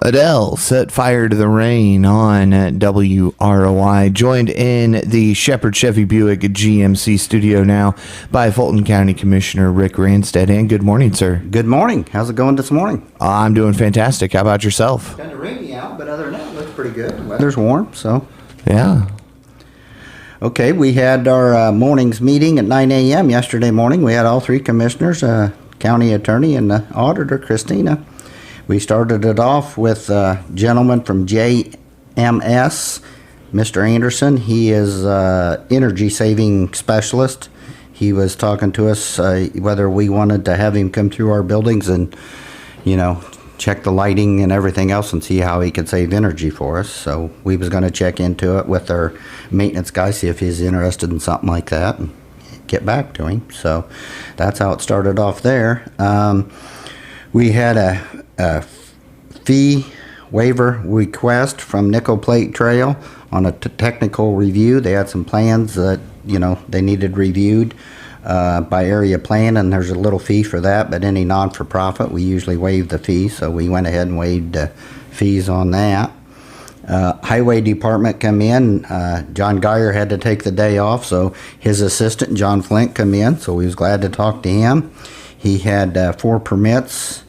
Adele set fire to the rain on WROI, joined in the Shepherd Chevy Buick GMC studio now by Fulton County Commissioner Rick Ranstead. And good morning, sir. Good morning. How's it going this morning? I'm doing fantastic. How about yourself? Kind of rainy out, but other than that, it looks pretty good. The weather's warm, so. Yeah. Okay, we had our morning's meeting at 9 a.m. yesterday morning. We had all three commissioners, county attorney, and the auditor, Christina. We started it off with a gentleman from JMS, Mr. Anderson. He is energy saving specialist. He was talking to us whether we wanted to have him come through our buildings and, check the lighting and everything else and see how he could save energy for us. So we was going to check into it with our maintenance guy, see if he's interested in something like that, and get back to him. So that's how it started off there. We had a fee waiver request from Nickel Plate Trail on a technical review. They had some plans that they needed reviewed by area plan, and there's a little fee for that, but any non-for-profit we usually waive the fee, so we went ahead and waived fees on that. Highway department come in. John Geyer had to take the day off, so his assistant John Flint come in, so we was glad to talk to him. He had 4 permits.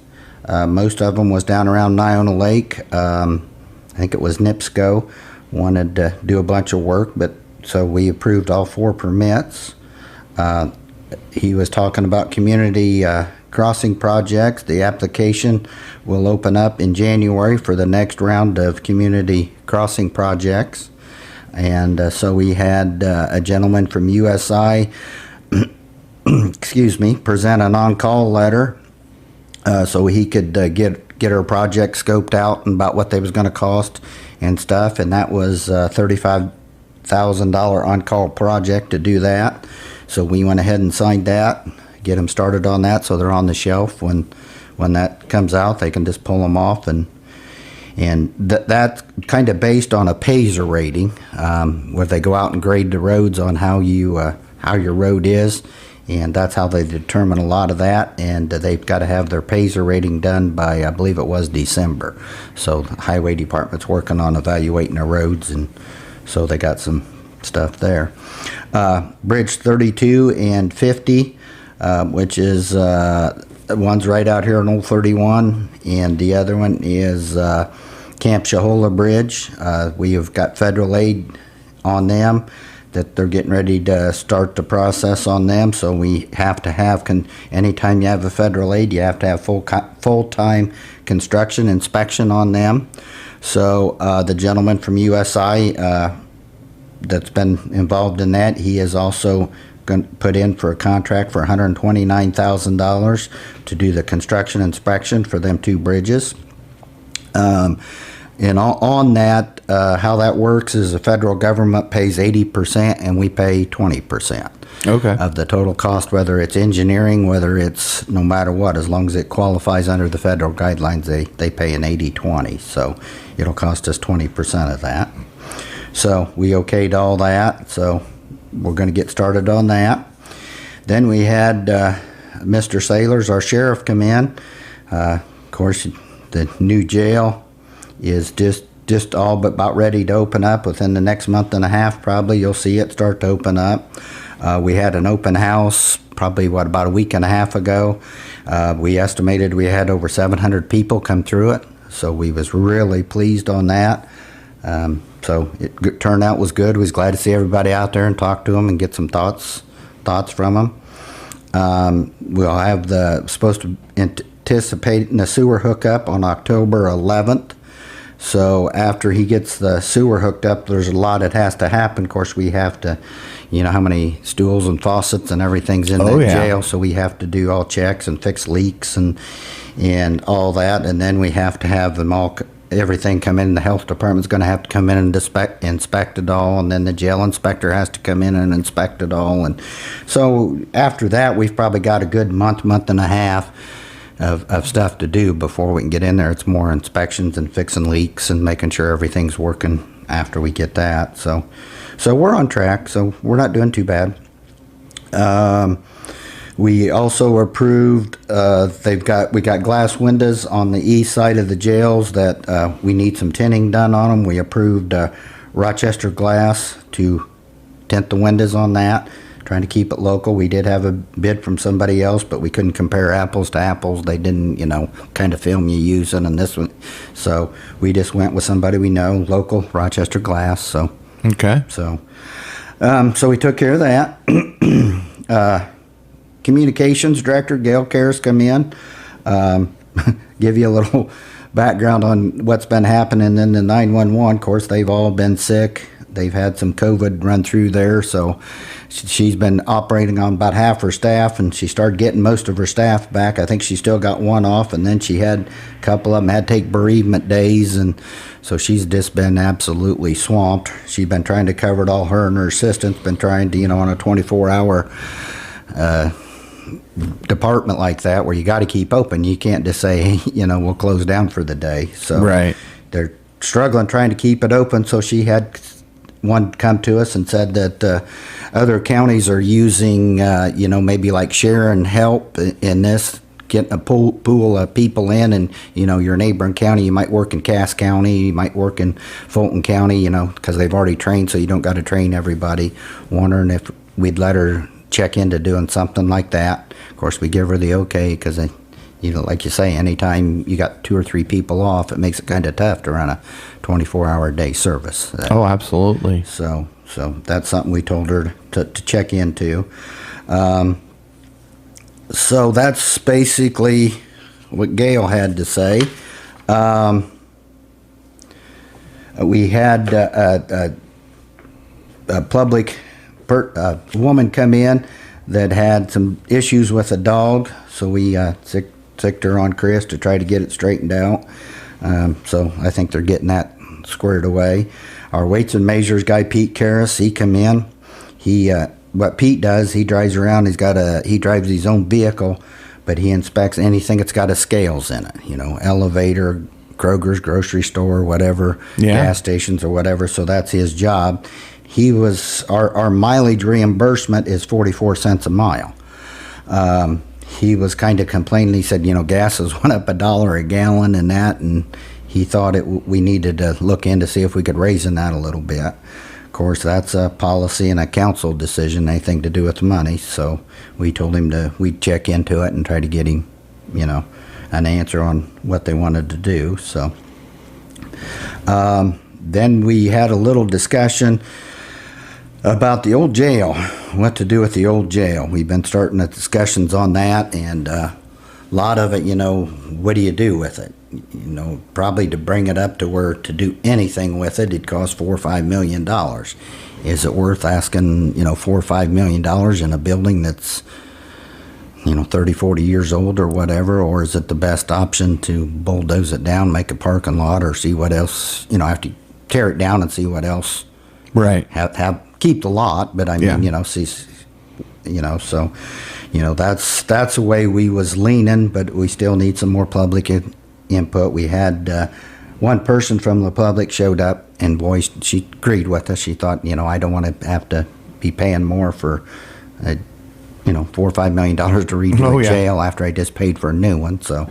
Most of them was down around Niona Lake. I think it was NIPSCO wanted to do a bunch of work, but so we approved all 4 permits. He was talking about community crossing projects. The application will open up in January for the next round of community crossing projects. And so we had a gentleman from USI present an on-call letter so he could get our project scoped out and about what they was going to cost and stuff, and that was $35,000 on-call project to do that. So we went ahead and signed that, get them started on that, so they're on the shelf. When that comes out, they can just pull them off, and that's kind of based on a PASER rating, where they go out and grade the roads on how your road is. And that's how they determine a lot of that, and they've got to have their PASER rating done by, I believe it was December. So the highway department's working on evaluating their roads, and so they got some stuff there. Bridge 32 and 50, which is one's right out here on Old 31, and the other one is Camp Shahola Bridge. We have got federal aid on them, that they're getting ready to start the process on them, so we have to have, anytime you have a federal aid, you have to have full-time construction inspection on them. So the gentleman from USI that's been involved in that, he is also going to put in for a contract for $129,000 to do the construction inspection for them 2 bridges. And on that, how that works is the federal government pays 80% and we pay 20% of the total cost, whether it's engineering, whether it's no matter what, as long as it qualifies under the federal guidelines, they pay an 80-20. So it'll cost us 20% of that. So we okayed all that, so we're going to get started on that. Then we had Mr. Sailors, our sheriff, come in. Of course, the new jail is just all but about ready to open up within the next month and a half. Probably you'll see it start to open up. We had an open house probably about a week and a half ago. We estimated we had over 700 people come through it, so we was really pleased on that. So it turnout was good. We was glad to see everybody out there and talk to them and get some thoughts from them. We'll have supposed to anticipate the sewer hookup on October 11th. So after he gets the sewer hooked up, there's a lot that has to happen. Of course, we have to, how many stools and faucets and everything's in the jail. So we have to do all checks and fix leaks and all that. And then we have to have them everything come in. The health department's going to have to come in and inspect it all. And then the jail inspector has to come in and inspect it all. And so after that, we've probably got a good month and a half of stuff to do before we can get in there. It's more inspections and fixing leaks and making sure everything's working after we get that. So we're on track, so we're not doing too bad. We also approved, we got glass windows on the east side of the jails that we need some tinting done on them. We approved Rochester Glass to tint the windows on that, trying to keep it local. We did have a bid from somebody else, but we couldn't compare apples to apples. They didn't, kind of film you using and this one. So we just went with somebody we know, local, Rochester Glass. So Okay. So we took care of that. Communications Director Gail Karras come in, give you a little background on what's been happening in the 911. Of course, they've all been sick. They've had some COVID run through there, so she's been operating on about half her staff, and she started getting most of her staff back. I think she still got one off, and then she had a couple of them had to take bereavement days, and so she's just been absolutely swamped. She's been trying to cover it all. Her and her assistant's been trying to, on a 24-hour department like that where you got to keep open. You can't just say, we'll close down for the day. So Right. they're struggling trying to keep it open. So she had one come to us and said that other counties are using, maybe like sharing help in this, getting a pool of people in, and, your neighboring county, you might work in Cass County, you might work in Fulton County, because they've already trained, so you don't got to train everybody. Wondering if we'd let her check into doing something like that. Of course, we give her the okay, because, like you say, anytime you got 2 or 3 people off, it makes it kind of tough to run a 24-hour day service. Oh, absolutely. So that's something we told her to check into. So that's basically what Gail had to say. We had a woman come in that had some issues with a dog, so we sicked her on Chris to try to get it straightened out. So I think they're getting that squared away. Our weights and measures guy, Pete Karras, he come in. What Pete does, he drives around. He drives his own vehicle, but he inspects anything that's got a scales in it. Elevator, Kroger's, grocery store, whatever, gas stations or whatever. So that's his job. Our mileage reimbursement is 44 cents a mile. He was kind of complaining. He said, gas has went up $1 a gallon and that, and he thought we needed to look in to see if we could raise in that a little bit. Of course, that's a policy and a council decision, anything to do with money. So we told him we'd check into it and try to get him, an answer on what they wanted to do. So then we had a little discussion about the old jail, what to do with the old jail. We've been starting the discussions on that, and a lot of it, what do you do with it? Probably to bring it up to where to do anything with it, it'd cost $4 or $5 million. Is it worth asking, $4 or $5 million in a building that's, 30, 40 years old or whatever, or is it the best option to bulldoze it down, make a parking lot, or see what else, have to tear it down and see what else. Right. Keep the lot, but I mean, see, so, that's the way we was leaning, but we still need some more public input. We had one person from the public showed up and voiced, she agreed with us. She thought, I don't want to have to be paying more for, $4 or $5 million to redo a jail after I just paid for a new one. So,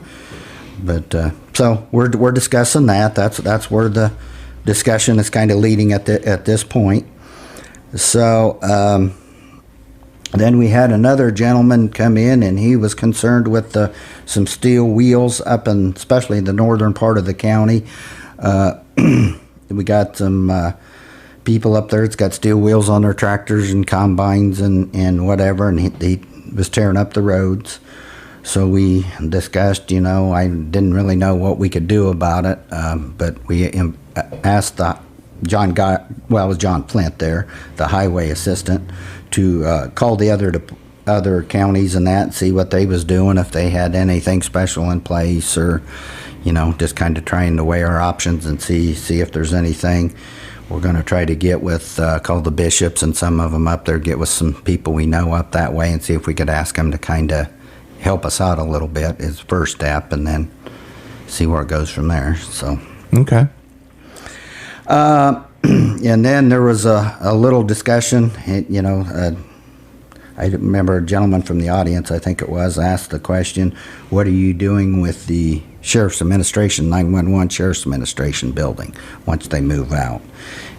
but so we're discussing that. That's where the discussion is kind of leading at this point. So then we had another gentleman come in, and he was concerned with some steel wheels up in, especially in the northern part of the county. We got some people up there that's got steel wheels on their tractors and combines and whatever, and he was tearing up the roads. So we discussed, I didn't really know what we could do about it, but we asked John Flint there, the highway assistant, to call the other counties and that, and see what they was doing, if they had anything special in place, or just kind of trying to weigh our options and see if there's anything. We're going to try to get with call the bishops and some of them up there, get with some people we know up that way, and see if we could ask them to kind of help us out a little bit as first step, and then see where it goes from there. So okay. And then there was a little discussion, I I remember a gentleman from the audience, I think it was, asked the question, what are you doing with the Sheriff's Administration, 911 Sheriff's Administration building once they move out?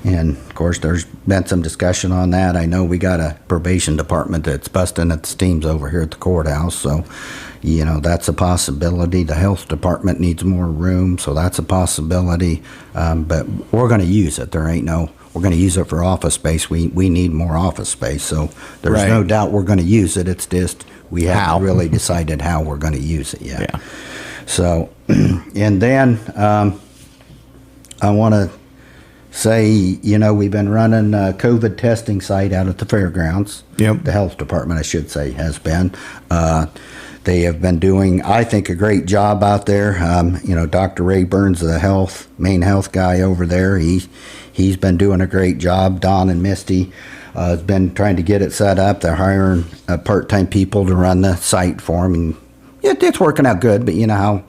And, of course, there's been some discussion on that. I know we got a probation department that's busting at the seams over here at the courthouse, so, you know, that's a possibility. The health department needs more room, so that's a possibility. But we're going to use it. We're going to use it for office space. We need more office space, so there's no doubt we're going to use it. It's just we haven't really decided how we're going to use it yet. Yeah. So, and then I want to say, you know, we've been running a COVID testing site out at the Fairgrounds. Yep. The health department, I should say, has been. They have been doing, I think, a great job out there. You know, Dr. Ray Burns, the main health guy over there, he's been doing a great job. Don and Misty has been trying to get it set up. They're hiring part-time people to run the site for them, and it's working out good. But you know how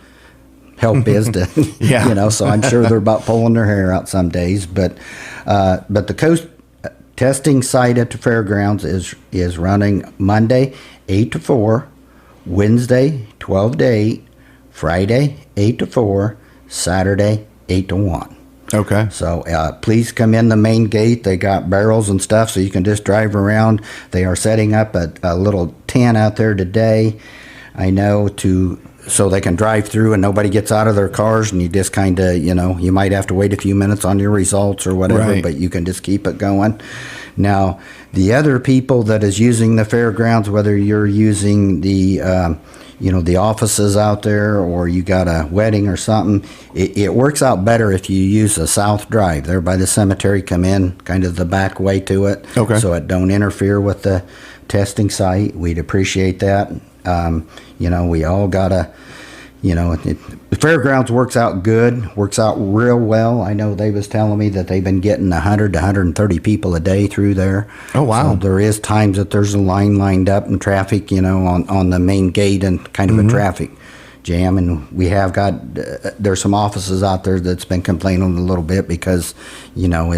help is to, yeah. You know, so I'm sure they're about pulling their hair out some days. But the coast testing site at the Fairgrounds is running Monday 8 to 4, Wednesday 12 to 8, Friday 8 to 4, Saturday 8 to 1. Okay. So please come in the main gate. They got barrels and stuff, so you can just drive around. They are setting up a little tent out there today, I know, so they can drive through and nobody gets out of their cars, and you just kind of, you know, you might have to wait a few minutes on your results or whatever, but you can just keep it going. Now, the other people that is using the Fairgrounds, whether you're using the the offices out there or you got a wedding or something, it works out better if you use the South Drive there by the cemetery. Come in kind of the back way to it, so it don't interfere with the testing site. We'd appreciate that. You know, we all gotta, you know, the Fairgrounds works out good, works out real well. I know they was telling me that they've been getting 100 to 130 people a day through there. Oh, wow. So there is times that there's a line lined up and traffic, you know, on the main gate and kind of a traffic jam. And we have got, there's some offices out there that's been complaining a little bit because, you know,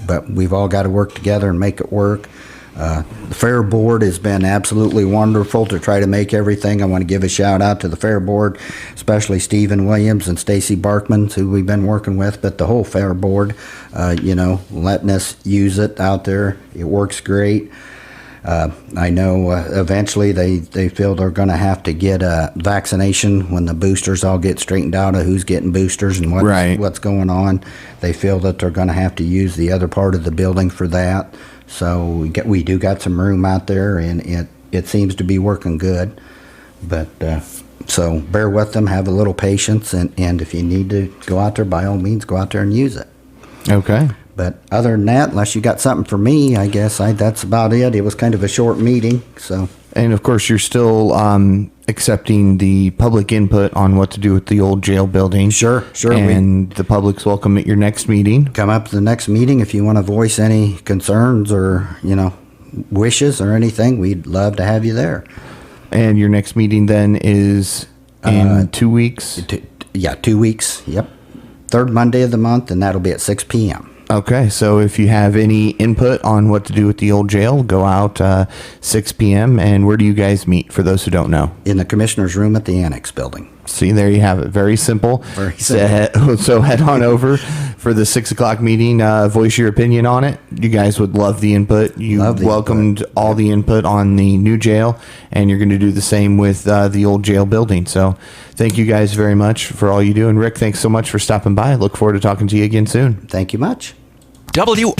but we've all got to work together and make it work. The Fair Board has been absolutely wonderful to try to make everything. I want to give a shout out to the Fair Board, especially Stephen Williams and Stacy Barkman, who we've been working with, but the whole Fair Board, you know, letting us use it out there. It works great. I know eventually they feel they're going to have to get a vaccination when the boosters all get straightened out of who's getting boosters and what's going on. They feel that they're going to have to use the other part of the building for that. So we do got some room out there, and it seems to be working good. But so bear with them, have a little patience, and if you need to go out there, by all means, go out there and use it. Okay. But other than that, unless you got something for me, I guess that's about it. It was kind of a short meeting, so. And of course, you're still accepting the public input on what to do with the old jail building. Sure. And the public's welcome at your next meeting. Come up to the next meeting if you want to voice any concerns or, you know, wishes or anything. We'd love to have you there. And your next meeting then is in 2 weeks? 2 weeks. Yep. Third Monday of the month, and that'll be at 6 p.m. Okay, so if you have any input on what to do with the old jail, go out 6 p.m. And where do you guys meet, for those who don't know? In the Commissioner's room at the Annex building. See, there you have it. Very simple. Very simple. So head on over for the 6 o'clock meeting. Voice your opinion on it. You guys would love the input. You welcomed all the input on the new jail, and you're going to do the same with the old jail building. So thank you guys very much for all you do. And Rick, thanks so much for stopping by. I look forward to talking to you again soon. Thank you much. WROI.